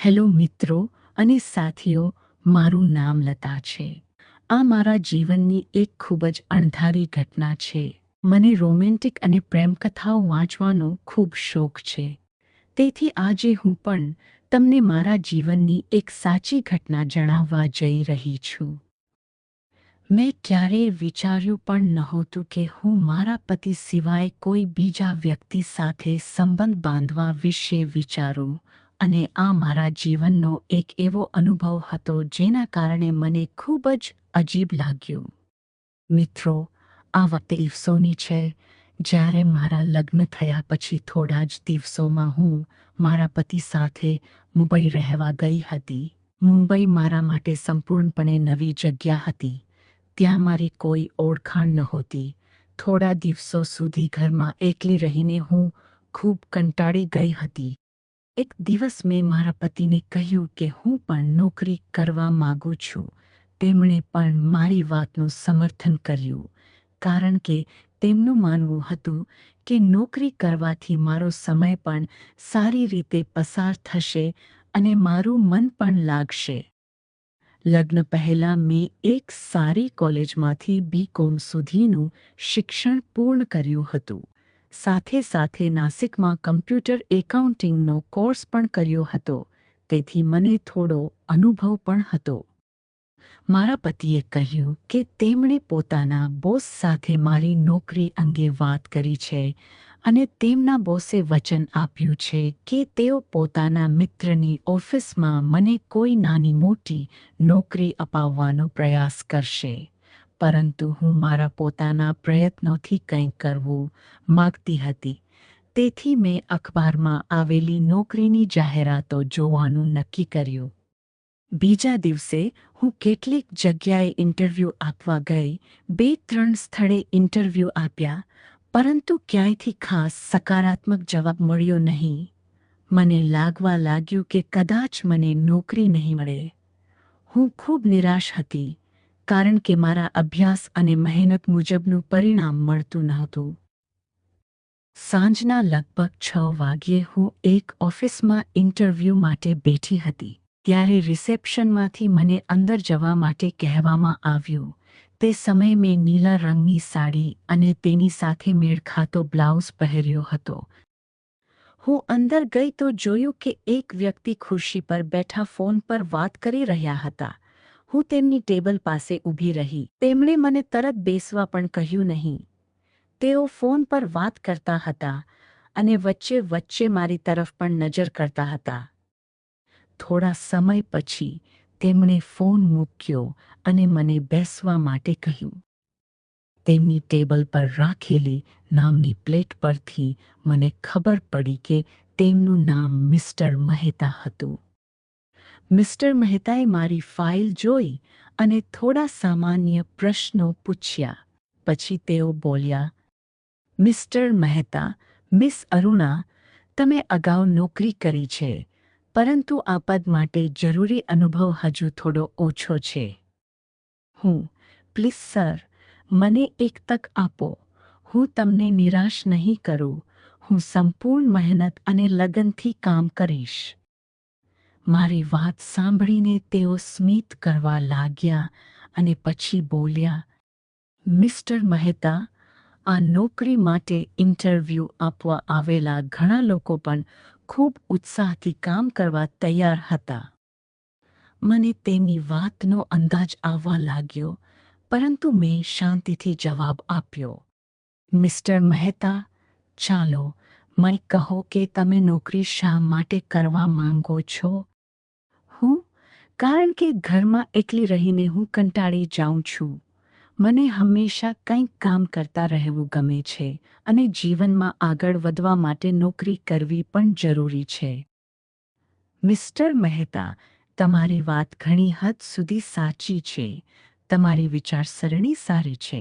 Hello મિત્રો અને સાથીઓ, મારું નામ લતા છે. આ મારા જીવનની એક ખૂબ જ અણધારી ઘટના છે. મને રોમેન્ટિક અને પ્રેમ કથાઓ વાંચવાનો ખૂબ શોખ છે. તેથી આજે હું પણ તમને મારા જીવનની એક સાચી ઘટના જણાવવા જઈ રહી છું. મેં ક્યારેય વિચાર્યું પણ નહોતું કે હું મારા પતિ સિવાય કોઈ બીજા વ્યક્તિ સાથે સંબંધ બાંધવા વિશે વિચારું. અને આ મારા જીવનનો એક એવો અનુભવ હતો જેના કારણે મને ખૂબ જ અજીબ લાગ્યું. મિત્રો, આ વખતે દિવસોની છે જ્યારે મારા લગ્ન થયા પછી થોડા જ દિવસોમાં હું મારા પતિ સાથે મુંબઈ રહેવા ગઈ હતી. મુંબઈ મારા માટે સંપૂર્ણપણે નવી જગ્યા હતી. ત્યાં મારી કોઈ ઓળખાણ નહોતી. થોડા દિવસો સુધી ઘરમાં એકલી રહીને હું ખૂબ કંટાળી ગઈ હતી. એક દિવસ મેં મારા પતિને કહ્યું કે હું પણ નોકરી કરવા માગું છું. તેમણે પણ મારી વાતનું સમર્થન કર્યું, કારણ કે તેમનું માનવું હતું કે નોકરી કરવાથી મારો સમય પણ સારી રીતે પસાર થશે અને મારું મન પણ લાગશે. લગ્ન પહેલાં મેં એક સારી કોલેજમાંથી BCom સુધીનું શિક્ષણ પૂર્ણ કર્યું હતું. સાથે સાથે નાસિકમાં કમ્પ્યુટર એકાઉન્ટિંગનો કોર્સ પણ કર્યો હતો, તેથી મને થોડો અનુભવ પણ હતો. મારા પતિએ કહ્યું કે તેમણે પોતાના બોસ સાથે મારી નોકરી અંગે વાત કરી છે અને તેમના બોસે વચન આપ્યું છે કે તેઓ પોતાના મિત્રની ઓફિસમાં મને કોઈ નાની મોટી નોકરી અપાવવાનો પ્રયાસ કરશે. પરંતુ હું મારા પોતાના પ્રયત્નોથી કંઈક કરવું માંગતી હતી. તેથી મેં અખબારમાં આવેલી નોકરીની જાહેરાતો જોવાનું નક્કી કર્યું. બીજા દિવસે હું કેટલીક જગ્યાએ ઇન્ટરવ્યૂ આપવા ગઈ. 2-3 સ્થળે ઇન્ટરવ્યૂ આપ્યા, પરંતુ ક્યાંયથી ખાસ સકારાત્મક જવાબ મળ્યો નહીં. મને લાગવા લાગ્યું કે કદાચ મને નોકરી નહીં મળે. હું ખૂબ નિરાશ હતી, કારણ કે મારા અભ્યાસ અને મહેનત મુજબનું પરિણામ મળતું નહોતું. સાંજના લગભગ 6 વાગ્યે હું એક ઓફિસમાં ઇન્ટરવ્યૂ માટે બેઠી હતી. ત્યારે રિસેપ્શનમાંથી મને અંદર જવા માટે કહેવામાં આવ્યું. તે સમયે મેં નીલા રંગની સાડી અને તેની સાથે મેળ ખાતો બ્લાઉઝ પહેર્યો હતો. હું અંદર ગઈ તો જોયું કે એક વ્યક્તિ ખુરશી પર બેઠા ફોન પર વાત કરી રહ્યા હતા. હું તેમની ટેબલ પાસે ઊભી રહી. તેમણે મને તરત બેસવા પણ કહ્યું નહીં. તેઓ ફોન પર વાત કરતા હતા અને વચ્ચે મારી તરફ પણ નજર કરતા હતા. થોડા સમય પછી તેમણે ફોન મૂક્યો અને મને બેસવા માટે કહ્યું. તેમની ટેબલ પર રાખેલી નામની પ્લેટ પરથી મને ખબર પડી કે તેમનું નામ મિસ્ટર મહેતા હતું. મિસ્ટર મહેતાએ મારી ફાઇલ જોઈ અને થોડા સામાન્ય પ્રશ્નો પૂછ્યા. પછી તેઓ બોલ્યા, મિસ્ટર મહેતા, મિસ અરુણા, તમે અગાઉ નોકરી કરી છે, પરંતુ આ પદ માટે જરૂરી અનુભવ હજુ થોડો ઓછો છે. પ્લીઝ સર, મને એક તક આપો. હું તમને નિરાશ નહીં કરું. હું સંપૂર્ણ મહેનત અને લગનથી કામ કરીશ. મારી વાત સાંભળીને તેઓ સ્મિત કરવા લાગ્યા અને પછી બોલ્યા, મિસ્ટર મહેતા, આ નોકરી માટે ઇન્ટરવ્યૂ આપવા આવેલા ઘણા લોકો પણ ખૂબ ઉત્સાહથી કામ કરવા તૈયાર હતા. મને તેમની વાતનો અંદાજ આવવા લાગ્યો, પરંતુ મેં શાંતિથી જવાબ આપ્યો. મિસ્ટર મહેતા, ચાલો મને કહો કે તમે નોકરી શા માટે કરવા માંગો છો? કારણ કે ઘરમાં એકલી રહીને હું કંટાળી જાઉં છું. મને હંમેશા કંઈક કામ કરતા રહેવું ગમે છે અને જીવનમાં આગળ વધવા માટે નોકરી કરવી પણ જરૂરી છે. મિસ્ટર મહેતા, તમારી વાત ઘણી હદ સુધી સાચી છે. તમારી વિચારસરણી સારી છે.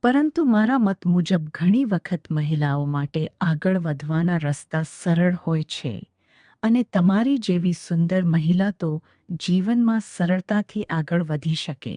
પરંતુ મારા મત મુજબ ઘણી વખત મહિલાઓ માટે આગળ વધવાના રસ્તા સરળ હોય છે અને તમારી જેવી સુંદર મહિલા તો જીવનમાં સરળતાથી આગળ વધી શકે.